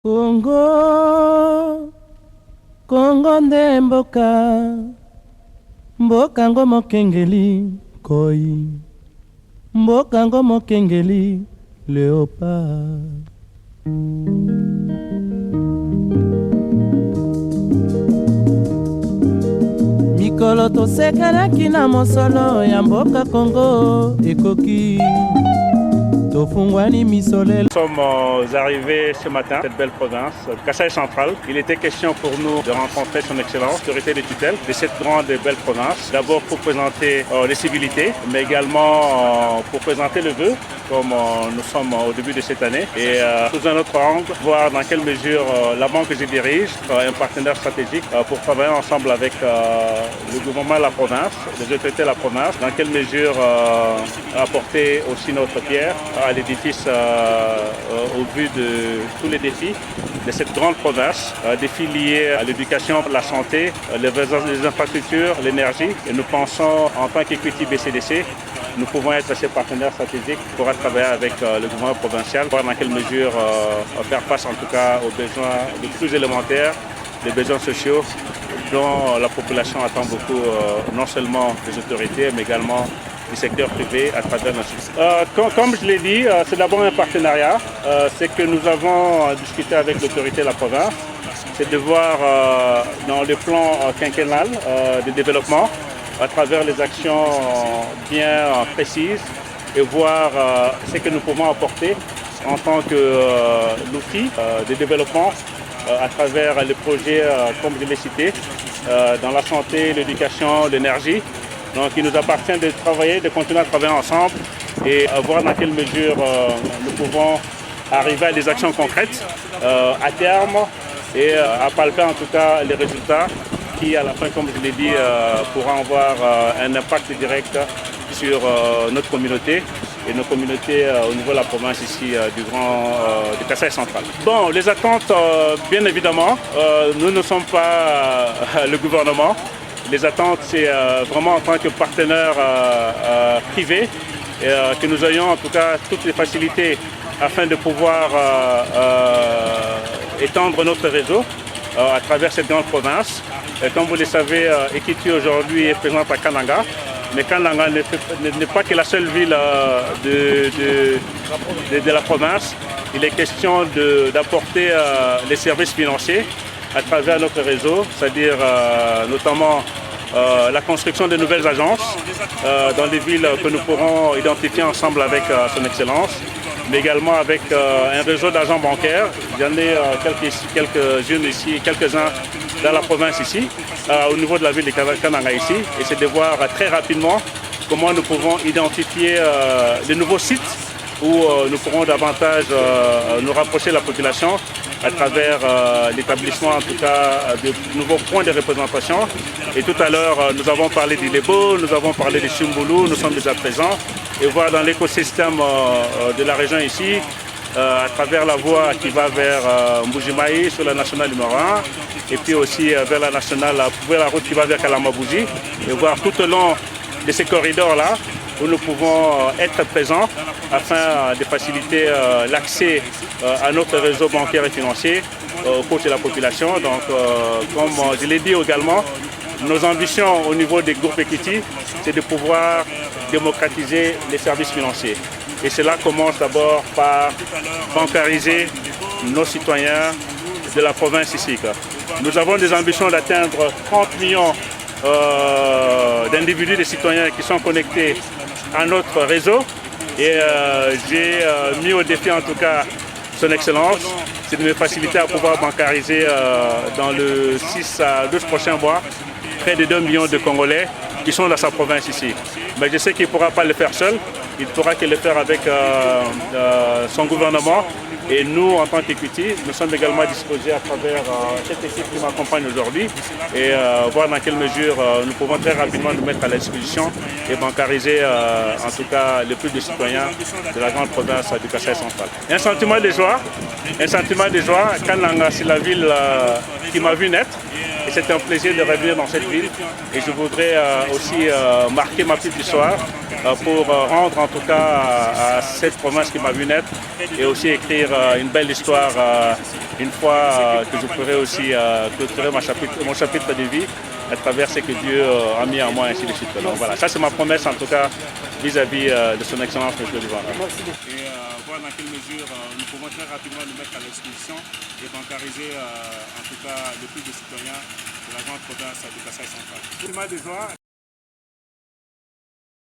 Congo, Congo nde mboka, mboka ngo mokengeli koi, mboka ngo mokengeli léopard. Mikolo tosekelaki na mosolo ya mboka Congo ekoki. Nous sommes arrivés ce matin à cette belle province, Kasaï central. Il était question pour nous de rencontrer son Excellence, l'autorité de tutelle de cette grande et belle province. D'abord pour présenter les civilités, mais également pour présenter le vœu, comme nous sommes au début de cette année. Et sous un autre angle, voir dans quelle mesure la banque que je dirige, un partenaire stratégique pour travailler ensemble avec le gouvernement de la province, les autorités de la province, dans quelle mesure apporter aussi notre pierre à l'édifice au vu de tous les défis de cette grande province, défis liés à l'éducation, la santé, les infrastructures, l'énergie. Et nous pensons en tant qu'Equity BCDC, nous pouvons être ces partenaires stratégiques pour travailler avec le gouvernement provincial, voir dans quelle mesure faire face en tout cas aux besoins les plus élémentaires, les besoins sociaux dont la population attend beaucoup, non seulement des autorités, mais également du secteur privé à travers notre système. Comme je l'ai dit, c'est d'abord un partenariat. C'est que nous avons discuté avec l'autorité de la province. C'est de voir dans le plan quinquennal de développement, à travers les actions bien précises, et voir ce que nous pouvons apporter en tant qu'outil de développement à travers les projets, comme je l'ai cité, dans la santé, l'éducation, l'énergie. Donc il nous appartient de travailler, de continuer à travailler ensemble et voir dans quelle mesure nous pouvons arriver à des actions concrètes à terme et à palper en tout cas les résultats qui à la fin, comme je l'ai dit, pourront avoir un impact direct sur notre communauté et nos communautés au niveau de la province ici du Kasaï central. Bon, les attentes, bien évidemment, nous ne sommes pas le gouvernement. Les attentes, c'est vraiment en tant que partenaire privé que nous ayons en tout cas toutes les facilités afin de pouvoir étendre notre réseau à travers cette grande province. Comme vous le savez, Equity aujourd'hui est présente à Kananga, mais Kananga n'est pas que la seule ville de la province. Il est question d'apporter les services financiers à travers notre réseau, c'est-à-dire notamment la construction de nouvelles agences dans des villes que nous pourrons identifier ensemble avec son Excellence, mais également avec un réseau d'agents bancaires. Il y en a quelques-unes ici, quelques-uns dans la province ici, au niveau de la ville de Kananga ici, et c'est de voir très rapidement comment nous pouvons identifier de nouveaux sites où nous pourrons davantage nous rapprocher de la population à travers l'établissement en tout cas de nouveaux points de représentation. Et tout à l'heure, nous avons parlé d'Ilebo, nous avons parlé de Chimbulu, nous sommes déjà présents. Et voir dans l'écosystème de la région ici, à travers la voie qui va vers Mbujimaï sur la nationale numéro 1, et puis aussi vers la nationale, vers la route qui va vers Kalamabouji, et voir tout au long de ces corridors-là où nous pouvons être présents afin de faciliter l'accès à notre réseau bancaire et financier au cours de la population. Donc, comme je l'ai dit également, nos ambitions au niveau des groupes Equity, c'est de pouvoir démocratiser les services financiers. Et cela commence d'abord par bancariser nos citoyens de la province ici. Nous avons des ambitions d'atteindre 30 millions d'individus, de citoyens qui sont connectés à notre réseau. Et j'ai mis au défi en tout cas son Excellence, c'est de me faciliter à pouvoir bancariser dans le 6 à 12 prochains mois près de 2 millions de Congolais qui sont dans sa province ici. Mais je sais qu'il ne pourra pas le faire seul, il ne pourra que le faire avec son gouvernement. Et nous, en tant qu'Equity, nous sommes également disposés à travers cette équipe qui m'accompagne aujourd'hui et voir dans quelle mesure nous pouvons très rapidement nous mettre à la disposition et bancariser en tout cas le plus de citoyens de la grande province du Kasaï central. Un sentiment de joie. Kananga, c'est la ville qui m'a vu naître Et c'est un plaisir de revenir dans cette ville. Et je voudrais aussi marquer ma petite histoire pour rendre en tout cas à cette province qui m'a vu naître et aussi écrire une belle histoire une fois que je pourrai aussi clôturer mon chapitre de vie à travers ce que Dieu a mis en moi, ainsi de suite. Donc voilà, ça c'est ma promesse en tout cas vis-à-vis de son excellence, M. le Liban. Et voir dans quelle mesure nous pouvons très rapidement nous mettre à l'exposition et bancariser en tout cas le plus de citoyens de la grande province du Kasaï central.